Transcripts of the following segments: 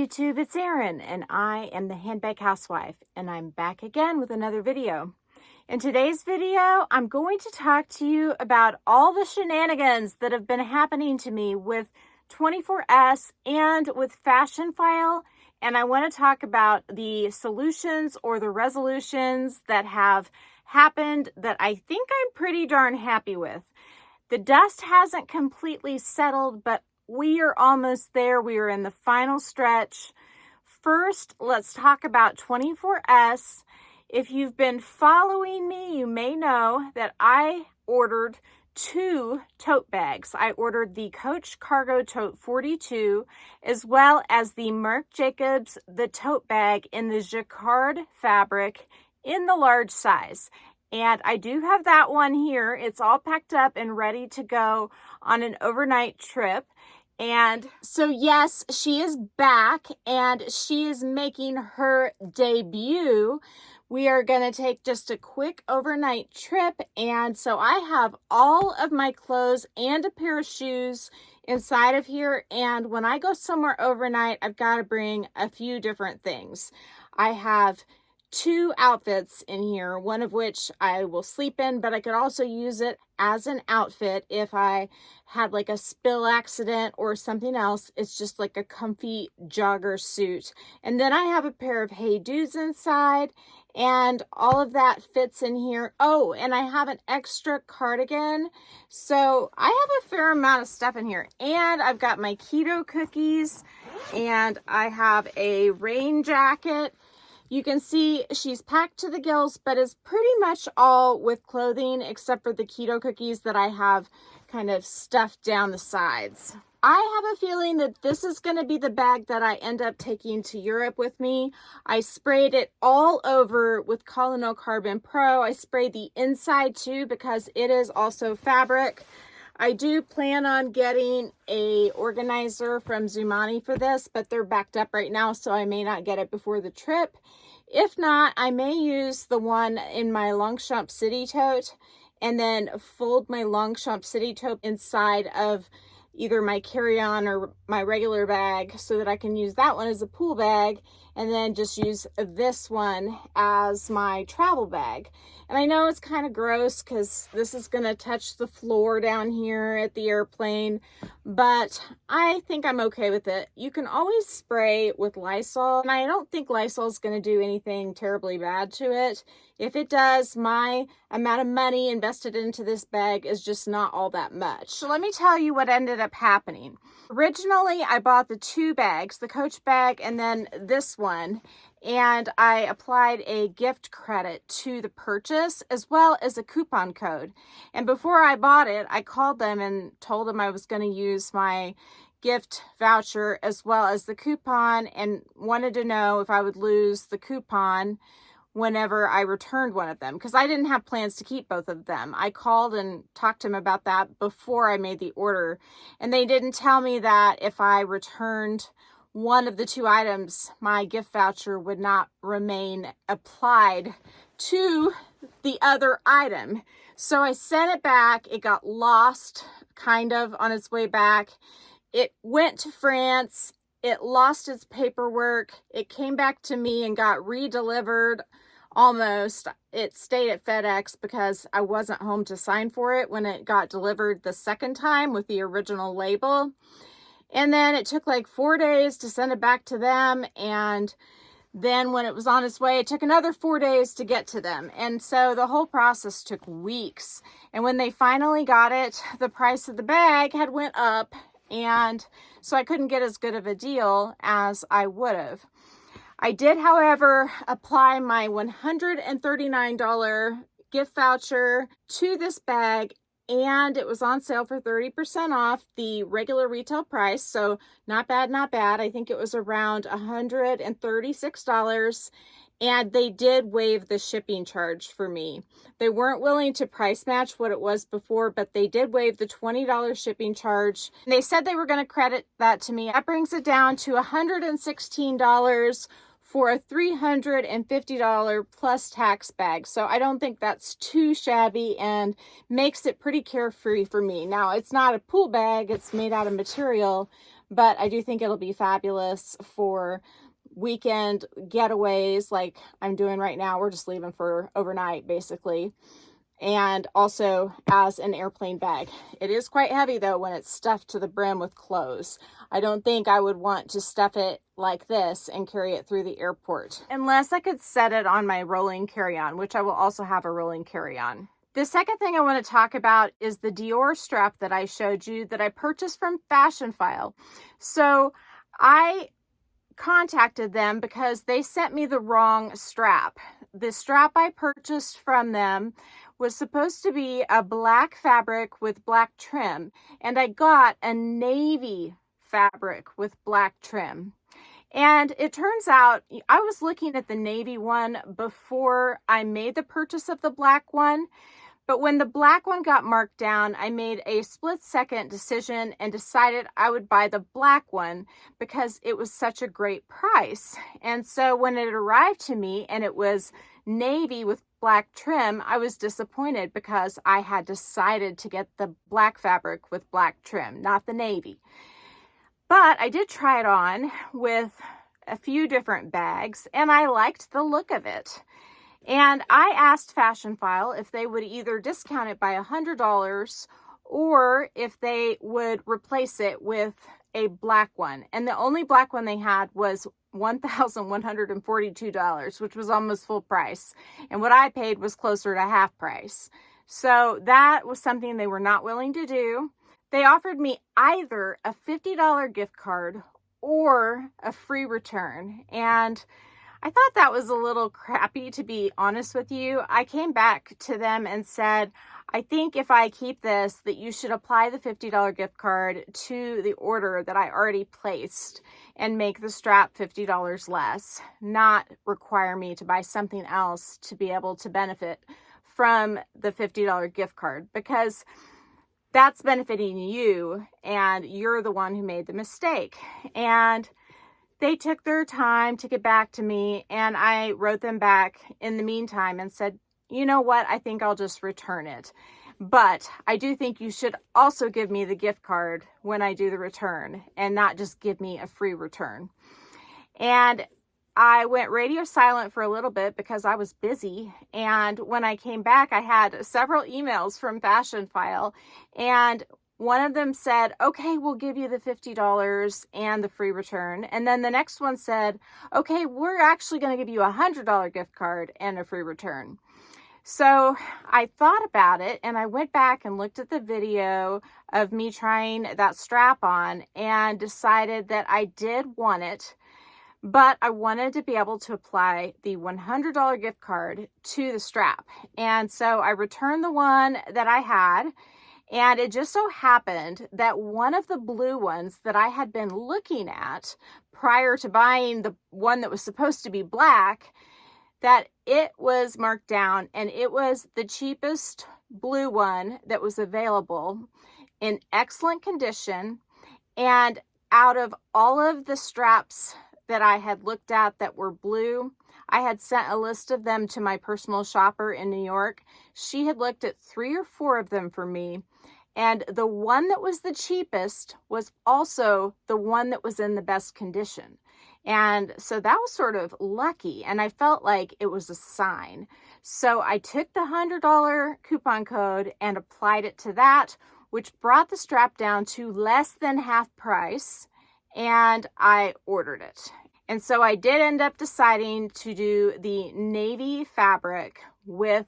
YouTube, it's Erin, and I am the Handbag Housewife, and I'm back again with another video. In today's video, I'm going to talk to you about all the shenanigans that have been happening to me with 24S and with Fashion File, and I want to talk about the solutions or the resolutions that have happened that I think I'm pretty darn happy with. The dust hasn't completely settled, but we are almost there. We are in the final stretch. First, let's talk about 24S. If you've been following me, you may know that I ordered 2 tote bags. I ordered the Coach Cargo Tote 42, as well as the Marc Jacobs, the tote bag in the jacquard fabric in the large size. And I do have that one here. It's all packed up and ready to go on an overnight trip. And so yes, she is back and she is making her debut. We are going to take just a quick overnight trip. And so I have all of my clothes and a pair of shoes inside of here. And when I go somewhere overnight, I've got to bring a few different things. I have 2 outfits in here, one of which I will sleep in, but I could also use it as an outfit if I had like a spill accident or something else. It's just like a comfy jogger suit. And then I have a pair of Hey Dudes inside, and all of that fits in here. Oh, and I have an extra cardigan. So I have a fair amount of stuff in here. And I've got my keto cookies, and I have a rain jacket. You can see she's packed to the gills, but is pretty much all with clothing except for the keto cookies that I have kind of stuffed down the sides. I have a feeling that this is going to be the bag that I end up taking to Europe with me. I sprayed it all over with Colonel Carbon Pro. I sprayed the inside too because it is also fabric. I do plan on getting a organizer from Zumani for this, but they're backed up right now, so I may not get it before the trip. If not, I may use the one in my Longchamp City tote and then fold my Longchamp City tote inside of either my carry-on or my regular bag so that I can use that one as a pool bag and then just use this one as my travel bag. And I know it's kind of gross because this is going to touch the floor down here at the airplane, but I think I'm okay with it. You can always spray with Lysol, and I don't think Lysol is going to do anything terribly bad to it. If it does, my amount of money invested into this bag is just not all that much. So let me tell you what ended up happening. Originally, I bought the 2 bags, the Coach bag and then this one, and I applied a gift credit to the purchase as well as a coupon code. And before I bought it, I called them and told them I was going to use my gift voucher as well as the coupon and wanted to know if I would lose the coupon whenever I returned one of them, because I didn't have plans to keep both of them. I called and talked to them about that before I made the order, and they didn't tell me that if I returned one of the 2 items, my gift voucher would not remain applied to the other item. So I sent it back. It got lost kind of on its way back. It went to France. It lost its paperwork. It came back to me and got re-delivered almost. It stayed at FedEx because I wasn't home to sign for it when it got delivered the second time with the original label. And then it took like 4 days to send it back to them. And then when it was on its way, it took another 4 days to get to them. And so the whole process took weeks. And when they finally got it, the price of the bag had went up. And so I couldn't get as good of a deal as I would have. I did, however, apply my $139 gift voucher to this bag, and it was on sale for 30% off the regular retail price. So not bad, not bad. I think it was around $136. And they did waive the shipping charge for me. They weren't willing to price match what it was before, but they did waive the $20 shipping charge. And they said they were going to credit that to me. That brings it down to $116 for a $350 plus tax bag. So I don't think that's too shabby and makes it pretty carefree for me. Now, it's not a pool bag, it's made out of material, but I do think it'll be fabulous for weekend getaways like I'm doing right now. We're just leaving for overnight, basically. And also as an airplane bag. It is quite heavy though when it's stuffed to the brim with clothes. I don't think I would want to stuff it like this and carry it through the airport, unless I could set it on my rolling carry-on, which I will also have a rolling carry-on. The second thing I want to talk about is the Dior strap that I showed you that I purchased from Fashionphile. So I contacted them because they sent me the wrong strap. The strap I purchased from them was supposed to be a black fabric with black trim, and I got a navy fabric with black trim. And it turns out I was looking at the navy one before I made the purchase of the black one. But when the black one got marked down, I made a split-second decision and decided I would buy the black one because it was such a great price. And so when it arrived to me and it was navy with black trim, I was disappointed because I had decided to get the black fabric with black trim, not the navy. But I did try it on with a few different bags and I liked the look of it. And I asked Fashionphile if they would either discount it by $100 or if they would replace it with a black one. And the only black one they had was $1,142, which was almost full price. And what I paid was closer to half price. So that was something they were not willing to do. They offered me either a $50 gift card or a free return. And I thought that was a little crappy, to be honest with you. I came back to them and said, I think if I keep this, that you should apply the $50 gift card to the order that I already placed and make the strap $50 less, not require me to buy something else to be able to benefit from the $50 gift card, because that's benefiting you and you're the one who made the mistake. And they took their time to get back to me, and I wrote them back in the meantime and said, you know what, I think I'll just return it. But I do think you should also give me the gift card when I do the return and not just give me a free return. And I went radio silent for a little bit because I was busy. And when I came back, I had several emails from Fashionphile, and one of them said, okay, we'll give you the $50 and the free return. And then the next one said, okay, we're actually going to give you a $100 gift card and a free return. So I thought about it and I went back and looked at the video of me trying that strap on and decided that I did want it, but I wanted to be able to apply the $100 gift card to the strap. And so I returned the one that I had. And it just so happened that one of the blue ones that I had been looking at prior to buying the one that was supposed to be black, that it was marked down and it was the cheapest blue one that was available in excellent condition. And out of all of the straps that I had looked at that were blue, I had sent a list of them to my personal shopper in New York. She had looked at 3 or 4 of them for me. And the one that was the cheapest was also the one that was in the best condition. And so that was sort of lucky. And I felt like it was a sign. So I took the $100 coupon code and applied it to that, which brought the strap down to less than half price. And I ordered it. And so I did end up deciding to do the navy fabric with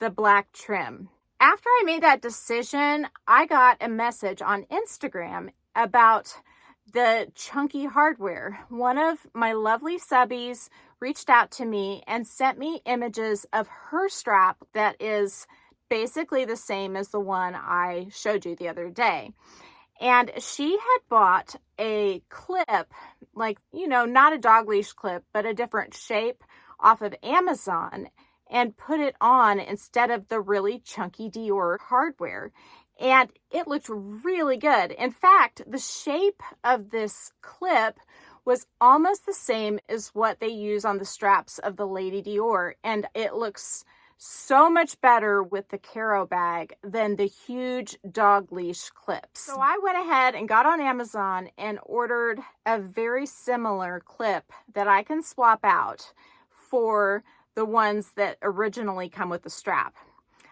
the black trim. After I made that decision, I got a message on Instagram about the chunky hardware. One of my lovely subbies reached out to me and sent me images of her strap that is basically the same as the one I showed you the other day. And she had bought a clip, like, you know, not a dog leash clip, but a different shape off of Amazon, and put it on instead of the really chunky Dior hardware. And it looked really good. In fact, the shape of this clip was almost the same as what they use on the straps of the Lady Dior. And it looks so much better with the Caro bag than the huge dog leash clips. So I went ahead and got on Amazon and ordered a very similar clip that I can swap out for the ones that originally come with the strap.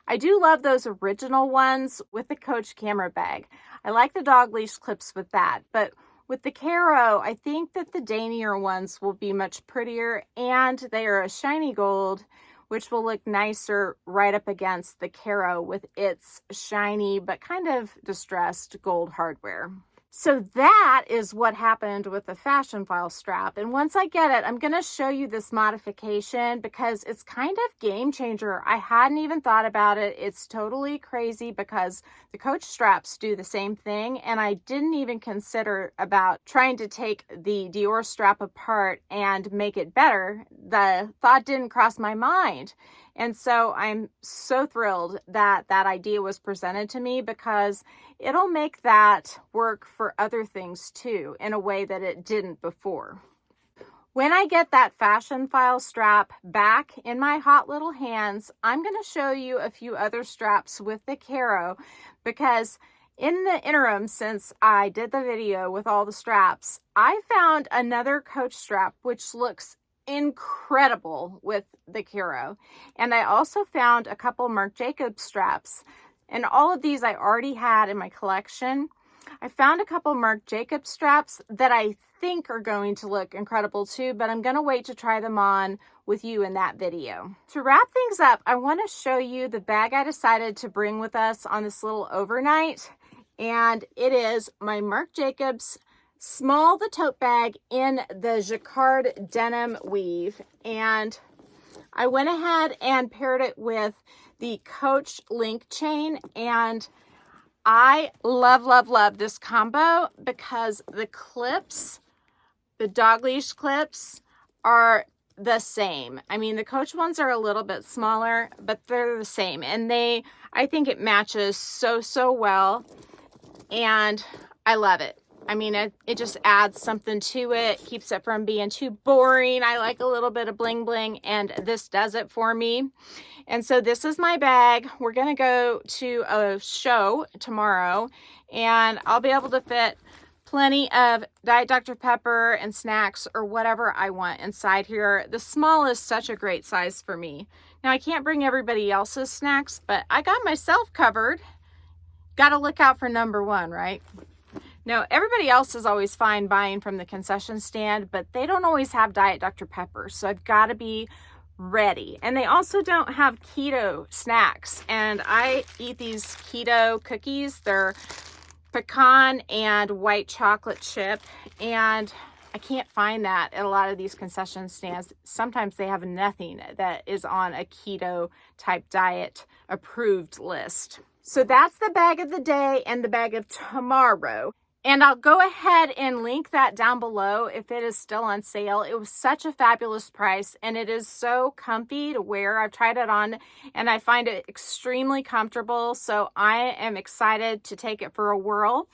I do love those original ones with the Coach camera bag. I like the dog leash clips with that, but with the Caro, I think that the daintier ones will be much prettier, and they are a shiny gold, which will look nicer right up against the Caro with its shiny but kind of distressed gold hardware. So that is what happened with the fashion file strap. And once I get it, I'm going to show you this modification because it's kind of game changer. I hadn't even thought about it. It's totally crazy because the Coach straps do the same thing. And I didn't even consider about trying to take the Dior strap apart and make it better. The thought didn't cross my mind. And so I'm so thrilled that that idea was presented to me because it'll make that work for other things too in a way that it didn't before. When I get that fashion file strap back in my hot little hands, I'm going to show you a few other straps with the Caro because in the interim, since I did the video with all the straps, I found another Coach strap which looks incredible with the Caro. And I also found a couple Marc Jacobs straps, and all of these I already had in my collection. I found a couple Marc Jacobs straps that I think are going to look incredible too, but I'm going to wait to try them on with you in that video. To wrap things up, I want to show you the bag I decided to bring with us on this little overnight, and it is my Marc Jacobs small the tote bag in the jacquard denim weave, and I went ahead and paired it with the Coach link chain, and I love this combo because the clips, the dog leash clips, are the same. I mean, the Coach ones are a little bit smaller, but they're the same, and I think it matches so well, and I love it. I mean, it just adds something to it, keeps it from being too boring. I like a little bit of bling bling, and this does it for me. And so this is my bag. We're going to go to a show tomorrow, and I'll be able to fit plenty of Diet Dr. Pepper and snacks or whatever I want inside here. The small is such a great size for me. Now, I can't bring everybody else's snacks, but I got myself covered. Got to look out for number one, right? Now, everybody else is always fine buying from the concession stand, but they don't always have Diet Dr. Pepper, so I've got to be ready. And they also don't have keto snacks, and I eat these keto cookies. They're pecan and white chocolate chip, and I can't find that at a lot of these concession stands. Sometimes they have nothing that is on a keto type diet approved list. So that's the bag of the day and the bag of tomorrow. And I'll go ahead and link that down below if it is still on sale. It was such a fabulous price, and it is so comfy to wear. I've tried it on and I find it extremely comfortable. So I am excited to take it for a whirl.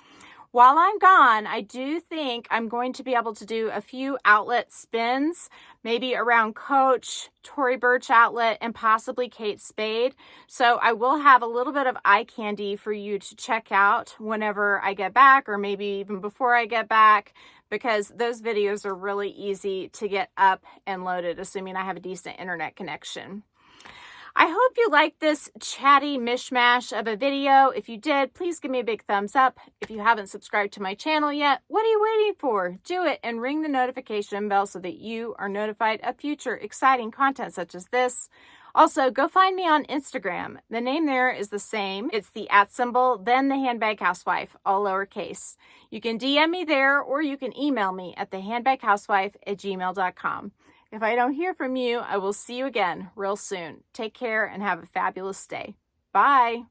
While I'm gone, I do think I'm going to be able to do a few outlet spins, maybe around Coach, Tory Burch outlet, and possibly Kate Spade. So I will have a little bit of eye candy for you to check out whenever I get back, or maybe even before I get back, because those videos are really easy to get up and loaded, assuming I have a decent internet connection. I hope you liked this chatty mishmash of a video. If you did, please give me a big thumbs up. If you haven't subscribed to my channel yet, what are you waiting for? Do it and ring the notification bell so that you are notified of future exciting content such as this. Also, go find me on Instagram. The name there is the same. It's the @ then the Handbag Housewife, all lowercase. You can DM me there, or you can email me at thehandbaghousewife@gmail.com. If I don't hear from you, I will see you again real soon. Take care and have a fabulous day. Bye.